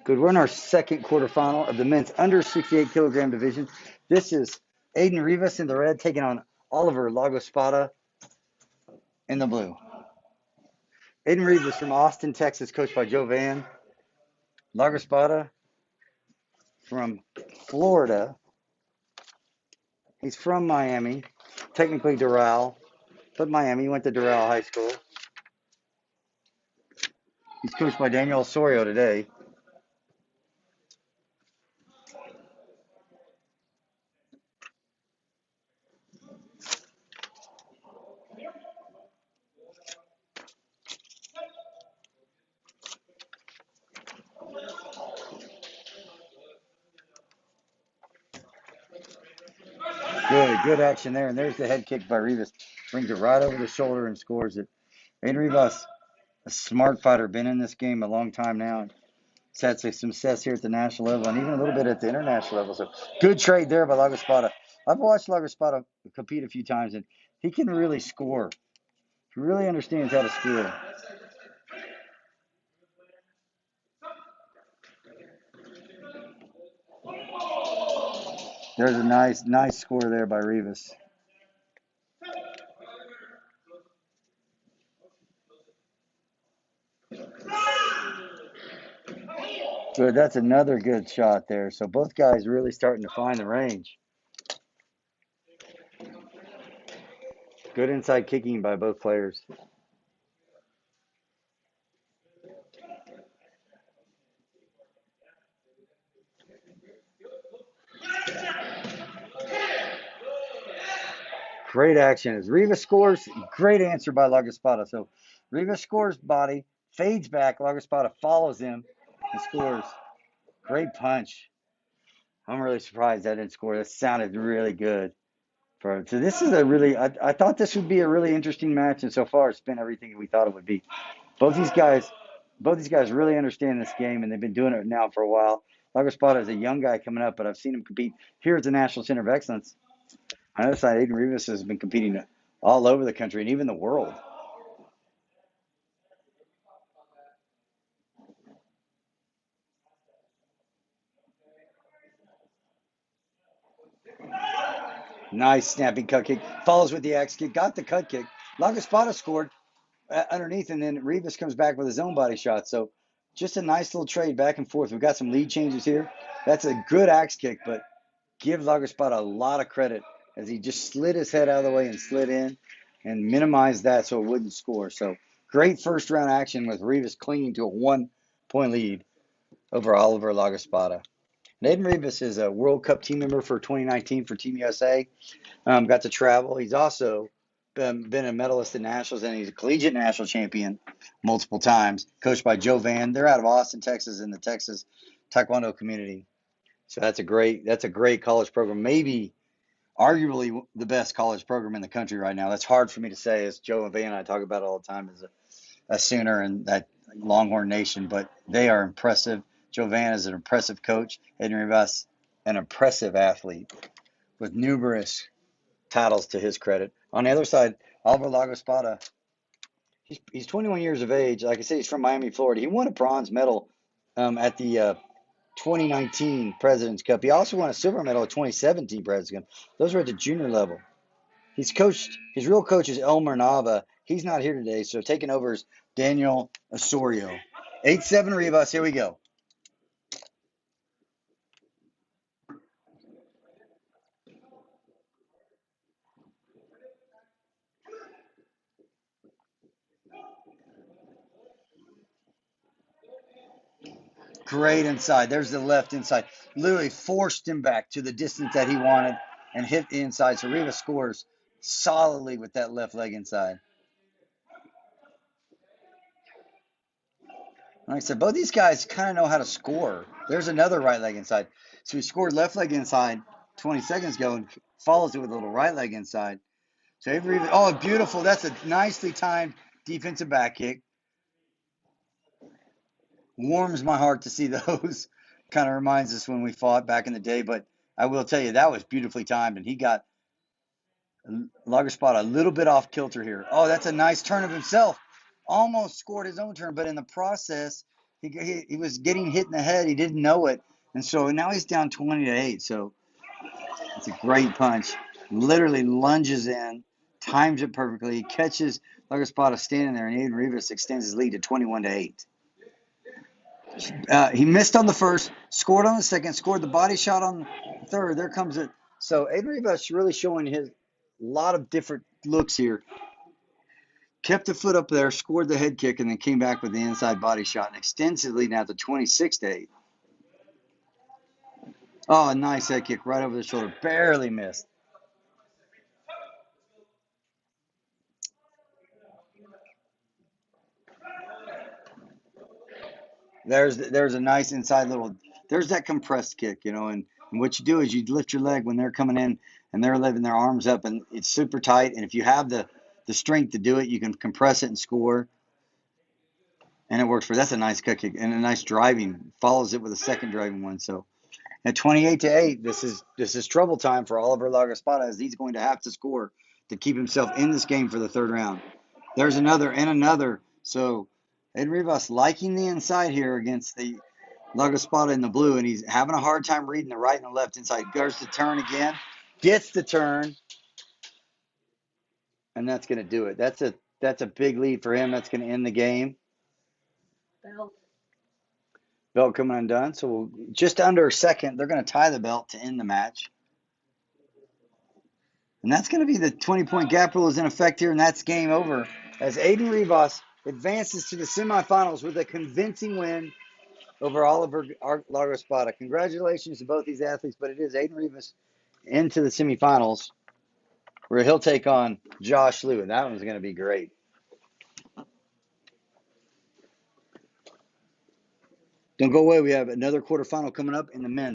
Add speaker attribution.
Speaker 1: Good. We're in our second quarterfinal of the men's under 68 kilogram division. This is Aiden Rivas in the red taking on Oliver Lagospada in the blue. Aiden Rivas from Austin, Texas, coached by Joe Van. Lagospada from Florida. He's from Miami, technically Doral, but Miami. He went to Doral High School. He's coached by Daniel Osorio today. Good action there. And there's the head kick by Rivas. Brings it right over the shoulder and scores it. Aiden Rivas, a smart fighter, been in this game a long time now. He's had some success here at the national level and even a little bit at the international level. So good trade there by Lagospada. I've watched Lagospada compete a few times, and he can really score. He really understands how to score. There's a nice score there by Rivas. Good. That's another good shot there. So both guys really starting to find the range. Good inside kicking by both players. Great action. As Rivas scores, great answer by Lagospada. So Rivas scores body, fades back. Lagospada follows him and scores. Great punch. I'm really surprised that didn't score. That sounded really good. So this is a really, I thought this would be a really interesting match, and so far it's been everything we thought it would be. Both these guys, both these guys really understand this game, and they've been doing it now for a while. Lagospada is a young guy coming up, but I've seen him compete here at the National Center of Excellence. On the other side, Aiden Rivas has been competing all over the country and even the world. Nice snapping cut kick. Follows with the axe kick. Got the cut kick. Lagospada scored underneath, and then Rivas comes back with his own body shot. So just a nice little trade back and forth. We've got some lead changes here. That's a good axe kick, but give Lagospada a lot of credit as he just slid his head out of the way and slid in and minimized that so it wouldn't score. So great first round action with Rivas clinging to a 1 point lead over Oliver Lagospada. Aiden Rivas is a World Cup team member for 2019 for Team USA. Got to travel. He's also been a medalist at nationals, and he's a collegiate national champion multiple times. Coached by Joe Van. They're out of Austin, Texas, in the Texas Taekwondo community. So that's a great college program. Maybe arguably the best college program in the country right now. That's hard for me to say, as Joe and Van and I talk about it all the time as a Sooner and that Longhorn Nation, but they are impressive. Joe Van is an impressive coach. Aiden Rivas, an impressive athlete with numerous titles to his credit. On the other side, Oliver Lagospada, he's 21 years of age. Like I say, he's from Miami, Florida. He won a bronze medal at the 2019 President's Cup. He also won a silver medal at 2017 President's Cup. Those were at the junior level. He's coached, his real coach is Elmer Nava. He's not here today, so taking over is Daniel Osorio. 8-7 Rivas, here we go. Great inside. There's the left inside. Literally forced him back to the distance that he wanted and hit the inside. So Rivas scores solidly with that left leg inside. Like I said, both these guys kind of know how to score. There's another right leg inside. So he scored left leg inside 20 seconds ago and follows it with a little right leg inside. So every oh, beautiful. That's a nicely timed defensive back kick. Warms my heart to see those. Kind of reminds us when we fought back in the day, but I will tell you that was beautifully timed, and he got Lagerspot a little bit off kilter here. Oh, that's a nice turn of himself. Almost scored his own turn, but in the process, He was getting hit in the head. He didn't know it. And so now he's down 20-8. So it's a great punch. Literally lunges in, times it perfectly, catches Lagospata standing there, and Aiden Rivas extends his lead to 21-8. He missed on the first, scored on the second, scored the body shot on the third. There comes it. So Aiden Rivas really showing his lot of different looks here. Kept the foot up there, scored the head kick, and then came back with the inside body shot and extends his lead now to 26-8. Oh, a nice head kick right over the shoulder. Barely missed. There's a nice inside little. There's that compressed kick, and what you do is you lift your leg when they're coming in and they're lifting their arms up, and it's super tight. And if you have the strength to do it, you can compress it and score, and it works for. That's a nice cut kick and a nice driving. Follows it with a second driving one. So at 28-8, this is trouble time for Oliver Lagospata, as he's going to have to score to keep himself in this game for the third round. There's another and another. So Ed Rivas liking the inside here against the Lagospata in the blue, and he's having a hard time reading the right and the left inside. Goes to turn again, gets the turn, and that's going to do it. That's a big lead for him. That's going to end the game. Belt coming undone. So just under a second, they're going to tie the belt to end the match. And that's going to be the 20-point gap rule is in effect here, and that's game over as Aiden Rivas advances to the semifinals with a convincing win over Oliver Lagospata. Congratulations to both these athletes, but it is Aiden Rivas into the semifinals where he'll take on Josh Liu, and that one's going to be great. Don't go away. We have another quarterfinal coming up in the men's.